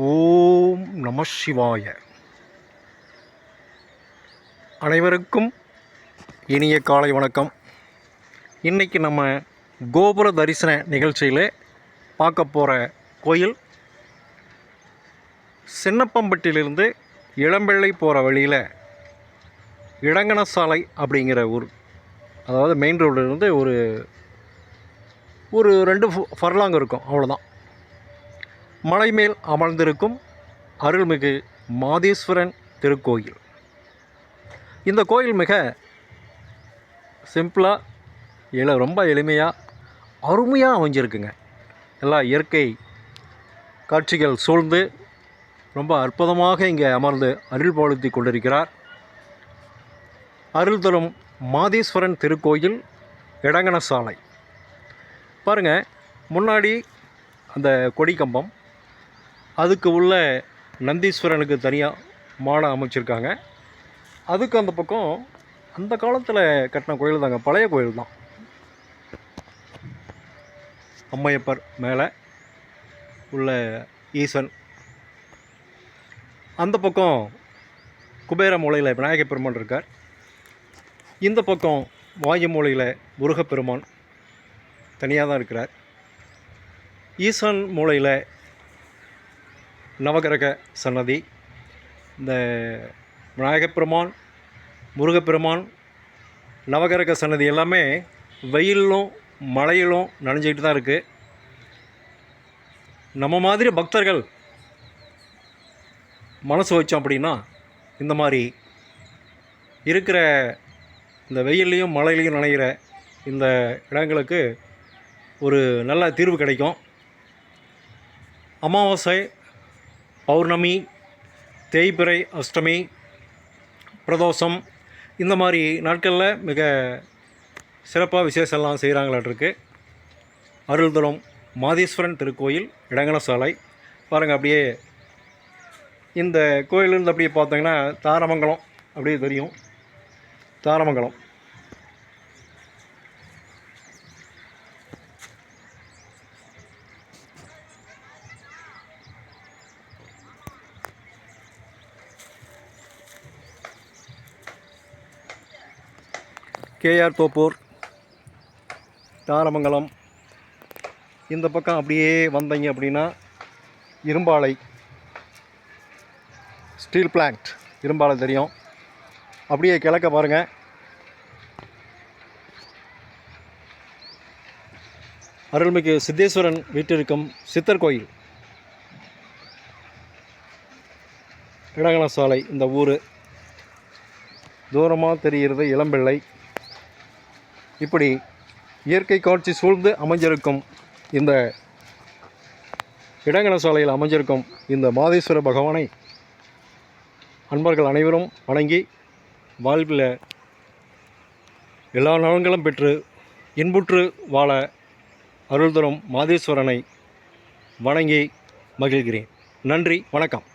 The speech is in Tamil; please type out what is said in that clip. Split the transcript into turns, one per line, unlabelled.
ஓம் நம சிவாய. அனைவருக்கும் இனிய காலை வணக்கம். இன்றைக்கி நம்ம கோபுர தரிசன நிகழ்ச்சியில் பார்க்க போகிற கோயில் சின்னப்பம்பட்டியிலிருந்து இளம்பிள்ளை போகிற வழியில் இடங்கணசாலை அப்படிங்கிற ஊர், அதாவது மெயின் ரோட்லேருந்து ஒரு 2 ஃபர்லாங் இருக்கும், அவ்வளோதான். மலை மேல் அமர்ந்திருக்கும் அருள்மிகு மாதேஸ்வரன் திருக்கோயில். இந்த கோயில் மிக சிம்பிளாக ரொம்ப எளிமையாக அருமையாக அமைஞ்சிருக்குங்க. எல்லா இயற்கை காட்சிகள் சூழ்ந்து ரொம்ப அற்புதமாக இங்கே அமர்ந்து அருள் பாலித்து கொண்டிருக்கிறார் அருள் தரும் மாதேஸ்வரன் திருக்கோயில் இடங்கணசாலை. பாருங்கள், முன்னாடி அந்த கொடி கம்பம், அதுக்கு உள்ள நந்தீஸ்வரனுக்கு தனியாக மாடம் அமைச்சிருக்காங்க. அதுக்கு அந்த பக்கம் அந்த காலத்தில் கட்டின கோயில் தாங்க, பழைய கோயில் தான். அம்மையப்பர் மேலே உள்ள ஈசன், அந்த பக்கம் குபேர மூலையில் விநாயகப் பெருமான் இருக்கார். இந்த பக்கம் வாயு மூலையில் முருகப்பெருமான் தனியாக தான் இருக்கிறார். ஈசான் மூலையில் நவகிரக சன்னதி. இந்த விநாயகப் பெருமான், முருகப்பெருமான், நவகிரக சன்னதி எல்லாமே வெயிலும் மழையிலும் நனைஞ்சிக்கிட்டு தான் இருக்குது. நம்ம மாதிரி பக்தர்கள் மனசு வச்சோம் அப்படின்னா இந்த மாதிரி இருக்கிற இந்த வெயிலையும் மழையிலையும் நனைகிற இந்த இடங்களுக்கு ஒரு நல்ல தீர்வு கிடைக்கும். அமாவாசை, பௌர்ணமி, தேய்பிறை, அஷ்டமி, பிரதோஷம், இந்த மாதிரி நாட்களில் மிக சிறப்பாக விசேஷம்லாம் செய்கிறாங்களாட்டிருக்கு. அருள் தரும் மாதேஸ்வரன் திருக்கோயில் இடங்கணசாலை. பாருங்கள், அப்படியே இந்த கோயிலிருந்து அப்படியே பார்த்தீங்கன்னா தாரமங்கலம் அப்படியே தெரியும். தாரமங்கலம் கேஆர் தோப்பூர், தாரமங்கலம். இந்த பக்கம் அப்படியே வந்தீங்க அப்படின்னா இரும்பாலை, ஸ்டீல் பிளான்ட் இரும்பாலை தெரியும். அப்படியே கிழக்க பாருங்கள், அருள்மிகு சித்தேஸ்வரன் வீட்டிற்கும் சித்தர் கோயில் இடங்கணசாலை. இந்த ஊர் தூரமாக தெரிகிறது இளம்பிள்ளை. இப்படி இயற்கை காட்சி சூழ்ந்து அமைஞ்சிருக்கும் இந்த இடங்கணசாலையில் அமைஞ்சிருக்கும் இந்த மாதேஸ்வர பகவானை அன்பர்கள் அனைவரும் வணங்கி வாழ்வில் எல்லா நலன்களும் பெற்று இன்புற்று வாழ அருள் தரும் மாதேஸ்வரனை வணங்கி மகிழ்கிறேன். நன்றி, வணக்கம்.